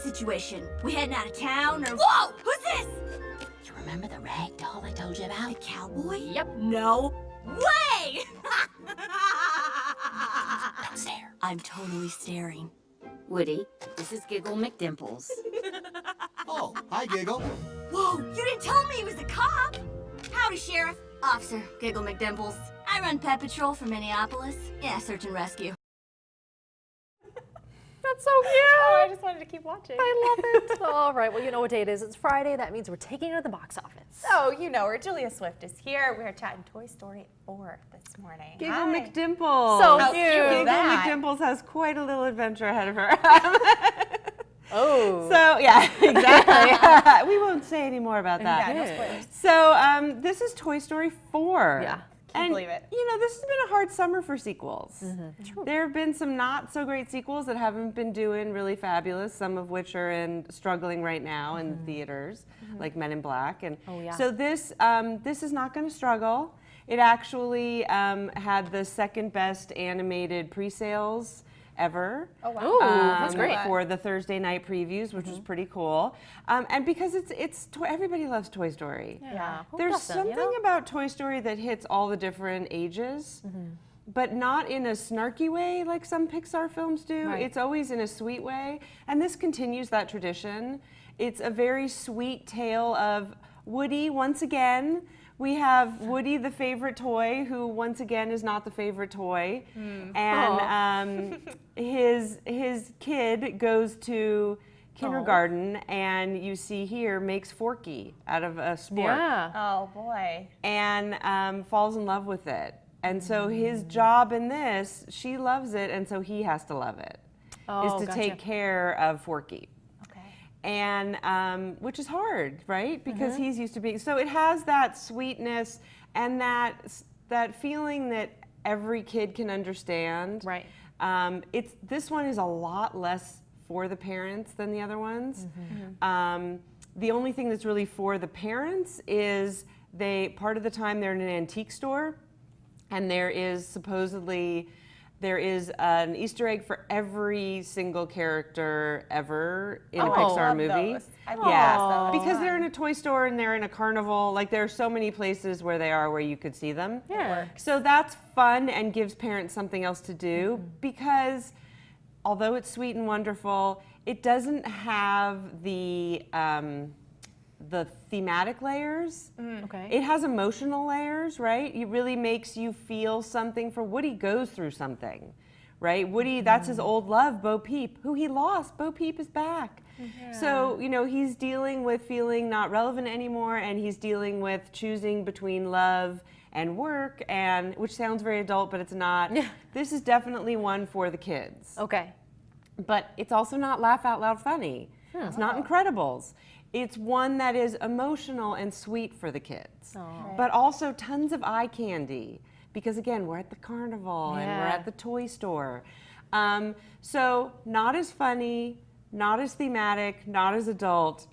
the situation? We heading out of town or... Whoa! Who's this? You remember the rag doll I told you about? The cowboy? Yep. No way! Don't stare. I'm totally staring. Woody, this is Giggle McDimples. Oh, hi, Giggle. Whoa, you didn't tell me he was a cop. Howdy, Sheriff. Officer Giggle McDimples. I run Pet Patrol for Minneapolis. Yeah, search and rescue. That's so cute. Oh, I just wanted to keep watching. I love it. All right, well, you know what day it is. It's Friday. That means we're taking it to the box office. So, you know her. Julia Swift is here. We're chatting Toy Story 4 this morning. Giggle Hi. McDimples. So How cute. cute is Giggle that? McDimples has quite a little adventure ahead of her. Oh. So, yeah, exactly. We won't say any more about that. Yeah, no spoilers. So, this is Toy Story 4. Yeah. And, believe it. you know, this has been a hard summer for sequels. There have been some not so great sequels that haven't been doing really fabulous, some of which are struggling right now in theaters, like Men in Black. And so this is not going to struggle. It actually had the second best animated pre-sales ever. Oh, wow. Ooh, that's great. For the Thursday night previews, which was pretty cool. And because everybody loves Toy Story. Yeah. Who There's doesn't, something you know? about Toy Story that hits all the different ages, but not in a snarky way like some Pixar films do. Right. It's always in a sweet way, and this continues that tradition. It's a very sweet tale of Woody once again. We have Woody, the favorite toy, who once again is not the favorite toy, and his kid goes to kindergarten, and you see here makes Forky out of a sport, Yeah. Oh, boy. and falls in love with it. And so his job in this, she loves it, and so he has to love it, is to take care of Forky. And which is hard, right? Because he's used to being, so it has that sweetness and that feeling that every kid can understand. Right. This one is a lot less for the parents than the other ones. The only thing that's really for the parents is part of the time they're in an antique store, and there is an Easter egg for every single character ever in a Pixar movie. I Yeah, because they're in a toy store and they're in a carnival. Like, there are so many places where you could see them. Yeah. So that's fun and gives parents something else to do, because although it's sweet and wonderful, it doesn't have the thematic layers. Okay. It has emotional layers, right? It really makes you feel something. For Woody goes through something, right? Woody, that's his old love, Bo Peep, who he lost. Bo Peep is back. So, you know, he's dealing with feeling not relevant anymore, and he's dealing with choosing between love and work, and which sounds very adult, but it's not. This is definitely one for the kids. Okay. But it's also not laugh out loud funny. It's not Incredibles. It's one that is emotional and sweet for the kids, but also tons of eye candy, because again, we're at the carnival and we're at the toy store. So not as funny, not as thematic, not as adult,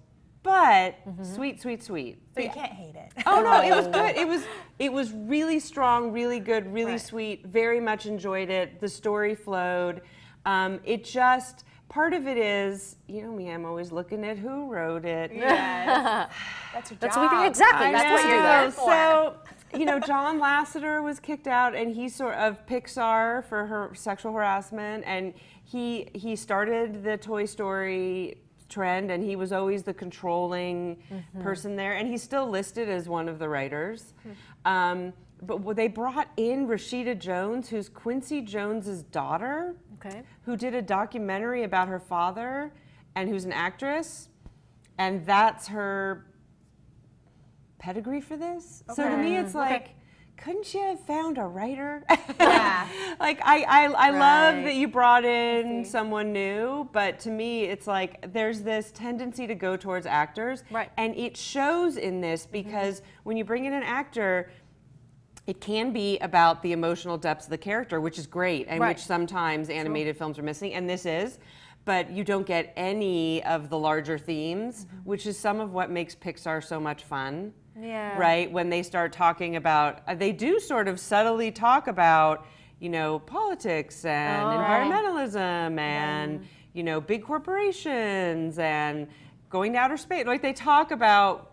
but sweet, sweet, sweet. So you can't hate it. Oh no, it was good. It was really strong, really good, really sweet. Very much enjoyed it. The story flowed. Part of it is, you know me, I'm always looking at who wrote it. Yes. That's your job. That's what we do. Exactly. That's what you're there for. So, you know, John Lasseter was kicked out, and he's sort of Pixar for her sexual harassment, and he started the Toy Story trend, and he was always the controlling person there, and he's still listed as one of the writers. But they brought in Rashida Jones, who's Quincy Jones's daughter, who did a documentary about her father, and who's an actress, and that's her pedigree for this. So to me, it's like, couldn't you have found a writer? Like, I love that you brought in someone new, but to me, it's like there's this tendency to go towards actors, and it shows in this, because when you bring in an actor, it can be about the emotional depths of the character, which is great, and which sometimes animated films are missing, and this is, but you don't get any of the larger themes, which is some of what makes Pixar so much fun. Right? When they start talking about, they do sort of subtly talk about, you know, politics and environmentalism and, you know, big corporations and going to outer space. Like they talk about,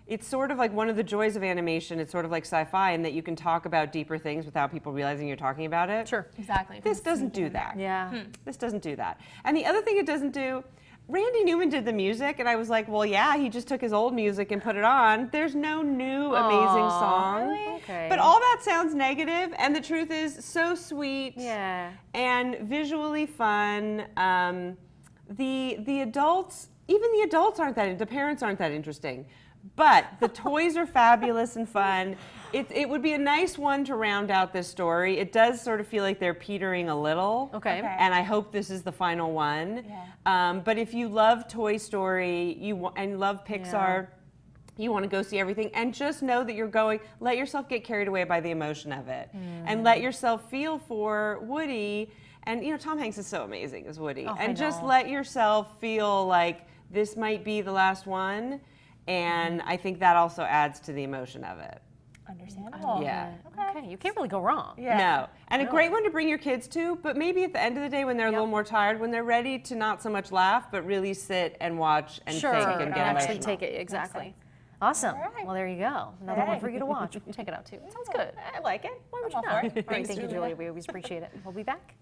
it's sort of like one of the joys of animation. It's sort of like sci-fi in that you can talk about deeper things without people realizing you're talking about it. Sure. Exactly. This doesn't do that. Yeah. This doesn't do that. And the other thing it doesn't do, Randy Newman did the music, and I was like, well, yeah, he just took his old music and put it on. There's no new amazing song. Really? Okay. But all that sounds negative, and the truth is so sweet Yeah. and visually fun. The adults, even the adults aren't that, the parents aren't that interesting. But the toys are fabulous and fun. It would be a nice one to round out this story. It does sort of feel like they're petering a little. Okay. And I hope this is the final one. Yeah. But if you love Toy Story and love Pixar, you want to go see everything, and just know that you're going, let yourself get carried away by the emotion of it. And let yourself feel for Woody. And, you know, Tom Hanks is so amazing as Woody. Oh, I and just know. let yourself feel like this might be the last one. And I think that also adds to the emotion of it. Understandable. Yeah. Okay. You can't really go wrong. Yeah. No. And a great one to bring your kids to, but maybe at the end of the day when they're a little more tired, when they're ready to not so much laugh, but really sit and watch and Sure. think and And get actually emotional. take it. Exactly. Awesome. All right. Well, there you go. Another one for you to watch. Check it out too. It sounds good. I like it. Why would I'm you all not? for it. All right, thank you, Julia. We always appreciate it. We'll be back.